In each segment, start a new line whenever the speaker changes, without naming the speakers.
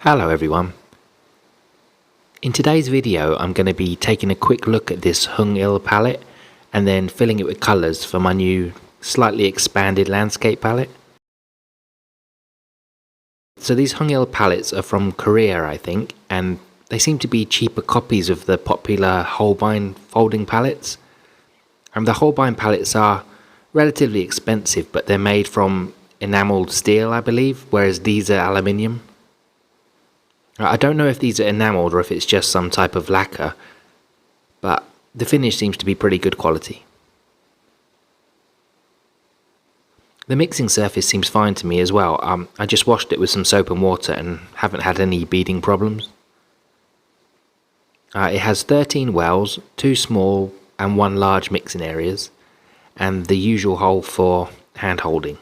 Hello everyone. In today's video I'm going to be taking a quick look at this Heung IL palette and then filling it with colours for my new slightly expanded landscape palette. So these Heung IL palettes are from Korea I think, and they seem to be cheaper copies of the popular Holbein folding palettes. The Holbein palettes are relatively expensive, but they're made from enamelled steel I believe, whereas these are aluminium. I don't know if these are enamelled or if it's just some type of lacquer, but the finish seems to be pretty good quality. The mixing surface seems fine to me as well. I just washed it with some soap and water and haven't had any beading problems. It has 13 wells, 2 small and 1 large mixing areas, and the usual hole for hand holding.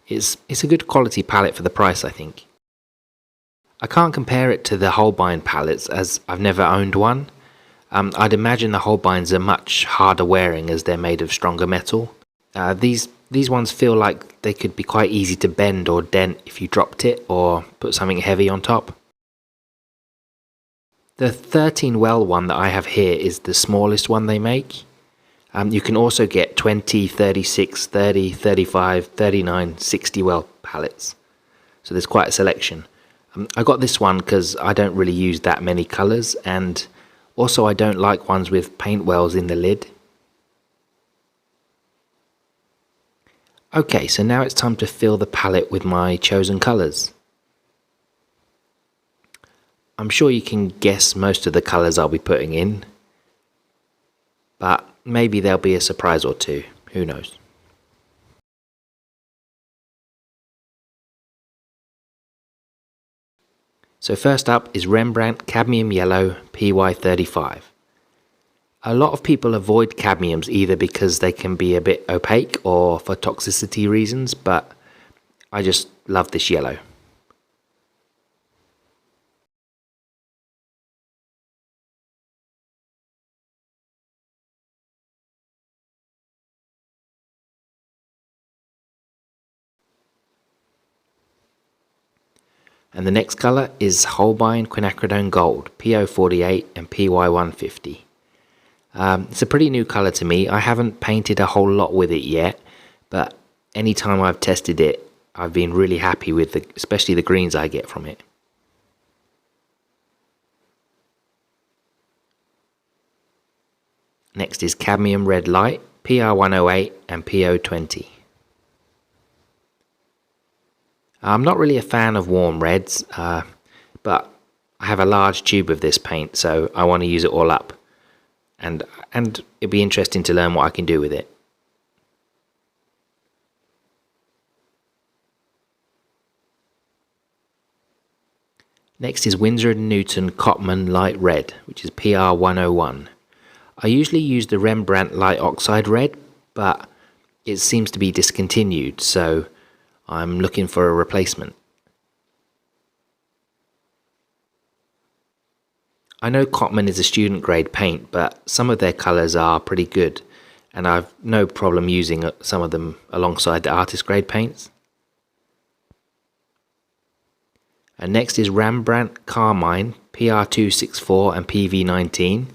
It's a good quality palette for the price I think. I can't compare it to the Holbein palettes as I've never owned one. I'd imagine the Holbeins are much harder wearing as they're made of stronger metal. These ones feel like they could be quite easy to bend or dent if you dropped it or put something heavy on top. The 13 well one that I have here is the smallest one they make. You can also get 20, 36, 30, 35, 39, 60 well palettes. So there's quite a selection. I got this one because I don't really use that many colours, and also I don't like ones with paint wells in the lid. Okay, so now it's time to fill the palette with my chosen colours. I'm sure you can guess most of the colours I'll be putting in, but maybe there'll be a surprise or two, who knows. So first up is Rembrandt Cadmium Yellow PY35. A lot of people avoid cadmiums either because they can be a bit opaque or for toxicity reasons, but I just love this yellow. And the next colour is Holbein Quinacridone Gold, PO48 and PY150. It's a pretty new colour to me. I haven't painted a whole lot with it yet, but anytime I've tested it, I've been really happy with especially the greens I get from it. Next is Cadmium Red Light, PR108 and PO20. I'm not really a fan of warm reds, but I have a large tube of this paint, so I want to use it all up. And it'd be interesting to learn what I can do with it. Next is Winsor & Newton Cotman Light Red, which is PR101. I usually use the Rembrandt Light Oxide Red, but it seems to be discontinued, so I'm looking for a replacement. I know Cotman is a student grade paint, but some of their colours are pretty good, and I've no problem using some of them alongside the artist grade paints. And next is Rembrandt Carmine PR264 and PV19.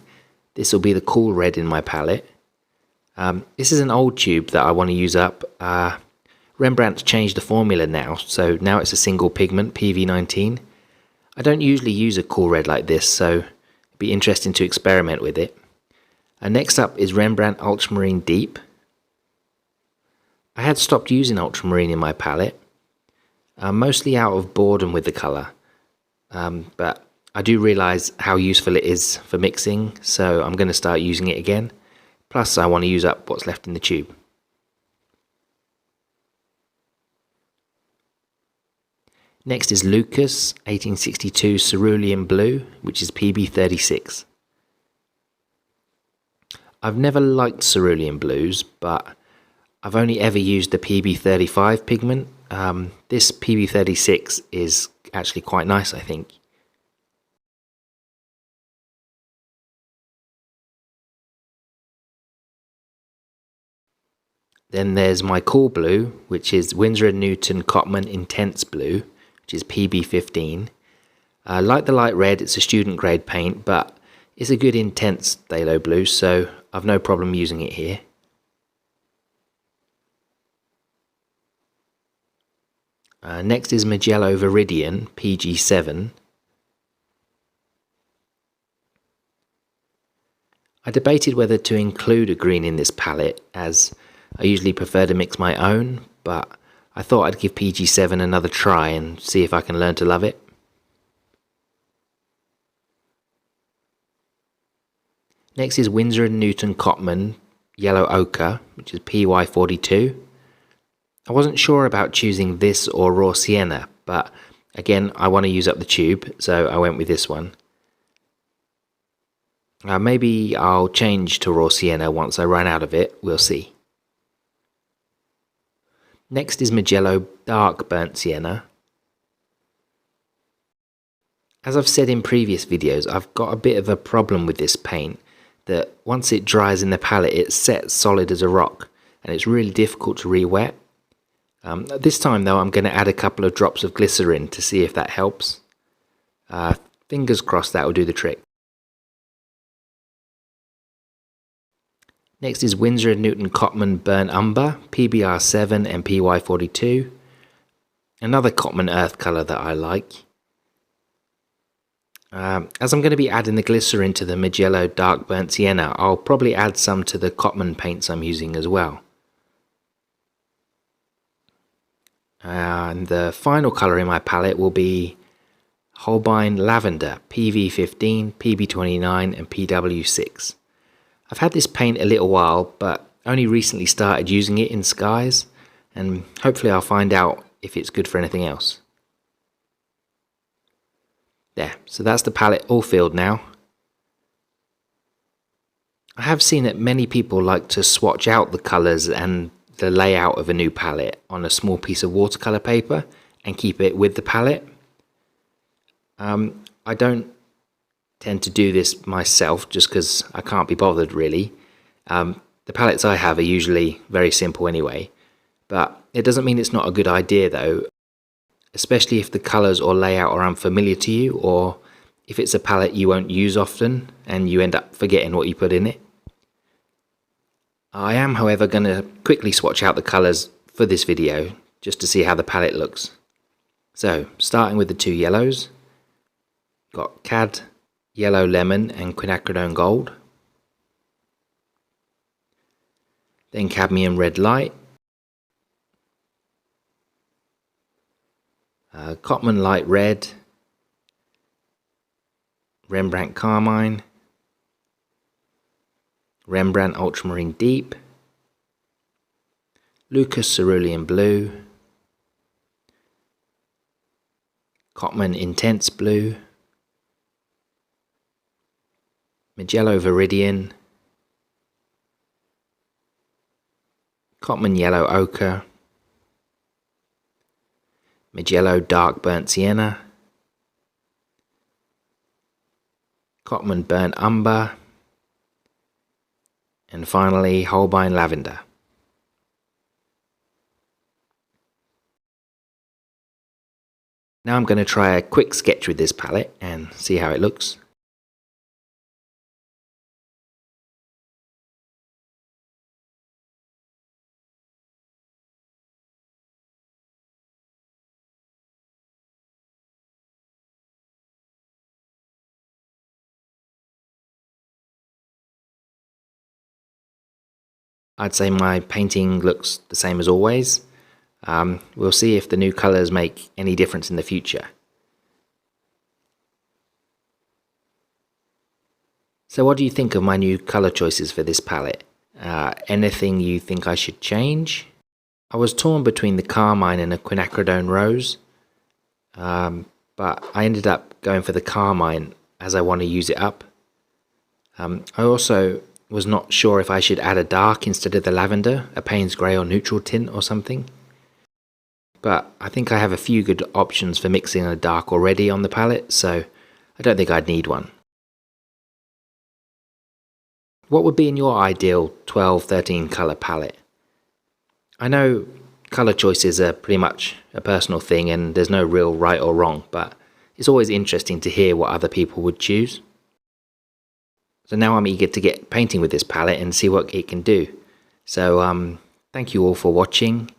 This will be the cool red in my palette. This is an old tube that I want to use up. Rembrandt's changed the formula now, so now it's a single pigment, PV19. I don't usually use a cool red like this, so it'd be interesting to experiment with it. And next up is Rembrandt Ultramarine Deep. I had stopped using Ultramarine in my palette, mostly out of boredom with the colour, but I do realise how useful it is for mixing, so I'm going to start using it again. Plus I want to use up what's left in the tube. Next is Lucas 1862 Cerulean Blue, which is PB36. I've never liked cerulean blues, but I've only ever used the PB35 pigment. This PB36 is actually quite nice, I think. Then there's my cool blue, which is Winsor & Newton Cotman Intense Blue, which is PB15. Like the light red, it's a student grade paint, but it's a good intense phthalo blue, so I've no problem using it here. Next is Mijello Viridian Pg7. I debated whether to include a green in this palette, as I usually prefer to mix my own, but I thought I'd give Pg7 another try and see if I can learn to love it. Next is Winsor & Newton Cotman Yellow Ochre, which is PY42. I wasn't sure about choosing this or raw sienna, but again, I want to use up the tube, so I went with this one. Maybe I'll change to raw sienna once I run out of it, we'll see. Next is Mijello Dark Burnt Sienna. As I've said in previous videos, I've got a bit of a problem with this paint, that once it dries in the palette it sets solid as a rock, and it's really difficult to re-wet. This time though, I'm going to add a couple of drops of glycerin to see if that helps. Fingers crossed that will do the trick. Next is Winsor & Newton Cotman Burnt Umber, PBR7 and PY42. Another Cotman earth colour that I like. As I'm going to be adding the glycerin to the Mijello Dark Burnt Sienna, I'll probably add some to the Cotman paints I'm using as well. And the final colour in my palette will be Holbein Lavender, PV15, PB29 and PW6. I've had this paint a little while, but only recently started using it in skies, and hopefully I'll find out if it's good for anything else. There, so that's the palette all filled now. I have seen that many people like to swatch out the colours and the layout of a new palette on a small piece of watercolour paper and keep it with the palette. I don't tend to do this myself just because I can't be bothered really. The palettes I have are usually very simple anyway, but it doesn't mean it's not a good idea though, especially if the colours or layout are unfamiliar to you, or if it's a palette you won't use often and you end up forgetting what you put in it. I am however going to quickly swatch out the colours for this video just to see how the palette looks. So starting with the two yellows, got Cad Yellow Lemon and Quinacridone Gold, then Cadmium Red Light, Cotman Light Red, Rembrandt Carmine, Rembrandt Ultramarine Deep, Lucas Cerulean Blue, Cotman Intense Blue, Mijello Viridian, Cotman Yellow Ochre, Mijello Dark Burnt Sienna, Cotman Burnt Umber, and finally Holbein Lavender. Now I'm going to try a quick sketch with this palette and see how it looks. I'd say my painting looks the same as always. We'll see if the new colours make any difference in the future. So what do you think of my new colour choices for this palette? Anything you think I should change? I was torn between the Carmine and a Quinacridone Rose, but I ended up going for the Carmine as I want to use it up. I also was not sure if I should add a dark instead of the lavender, a Payne's Grey or neutral tint or something. But I think I have a few good options for mixing a dark already on the palette, so I don't think I'd need one. What would be in your ideal 12-13 colour palette? I know colour choices are pretty much a personal thing and there's no real right or wrong, but it's always interesting to hear what other people would choose. So now I'm eager to get painting with this palette and see what it can do. So thank you all for watching,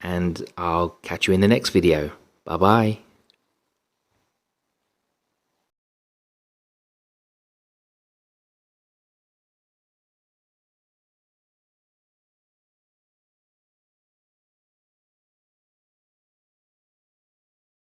and I'll catch you in the next video. Bye bye.